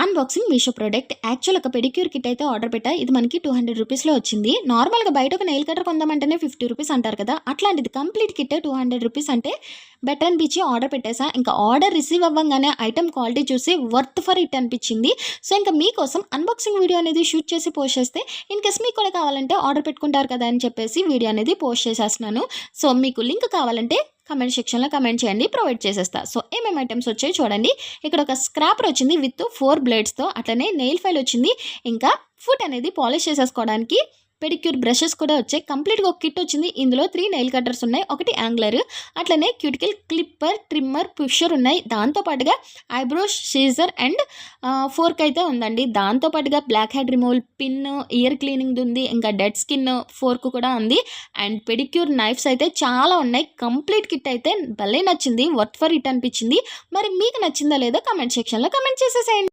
Unboxing Meesho product. Actual ఒక pedicure kit అయితే order పెట్టా. ఇది మనకి 200 రూపీస్లో వచ్చింది. నార్మల్గా బయట ఒక నెయిల్ కటర్ కొందామంటేనే 50 రూపీస్ అంటారు కదా, అట్లాంటిది కంప్లీట్ కిట్ 200 రూపీస్ అంటే బెటర్ అనిపించి ఆర్డర్ పెట్టేసా. ఇంకా ఆర్డర్ రిసీవ్ అవ్వగానే ఐటమ్ క్వాలిటీ చూసి వర్త్ ఫర్ ఇట్ అనిపించింది. సో ఇంకా మీకోసం అన్బాక్సింగ్ వీడియో అనేది షూట్ చేసి పోస్ట్ చేస్తే ఇన్ కేస్ మీకు కూడా కావాలంటే ఆర్డర్ పెట్టుకుంటారు కదా అని చెప్పేసి వీడియో అనేది పోస్ట్ చేసేస్తున్నాను. సో మీకు లింక్ కావాలంటే కమెంట్ సెక్షన్లో కమెంట్ చేయండి, ప్రొవైడ్ చేసేస్తా. సో ఏమేమి ఐటమ్స్ వచ్చాయి చూడండి. ఇక్కడ ఒక స్క్రాపర్ వచ్చింది విత్ 4 బ్లేడ్స్తో, అట్లనే నెయిల్ ఫైల్ వచ్చింది, ఇంకా ఫుట్ అనేది పాలిష్ చేసేసుకోవడానికి పెడిక్యూర్ బ్రషెస్ కూడా వచ్చాయి. కంప్లీట్గా ఒక కిట్ వచ్చింది. ఇందులో 3 నెయిల్ కట్టర్స్ ఉన్నాయి, ఒకటి యాంగ్లర్, అట్లనే క్యూటికల్ క్లిప్పర్, ట్రిమ్మర్, పుషర్ ఉన్నాయి. దాంతోపాటుగా ఐబ్రో సీజర్ అండ్ ఫోర్క్ అయితే ఉందండి. దాంతోపాటుగా black head removal pin, ear cleaning ఉంది, ఇంకా డెడ్ స్కిన్ ఫోర్క్ కూడా ఉంది, అండ్ పెడిక్యూర్ నైఫ్స్ అయితే చాలా ఉన్నాయి. కంప్లీట్ కిట్ అయితే భలే నచ్చింది, వర్త్ ఫర్ ఇట్ అనిపించింది. మరి మీకు నచ్చిందా లేదో కమెంట్ సెక్షన్లో కమెంట్ చేసేసేయండి.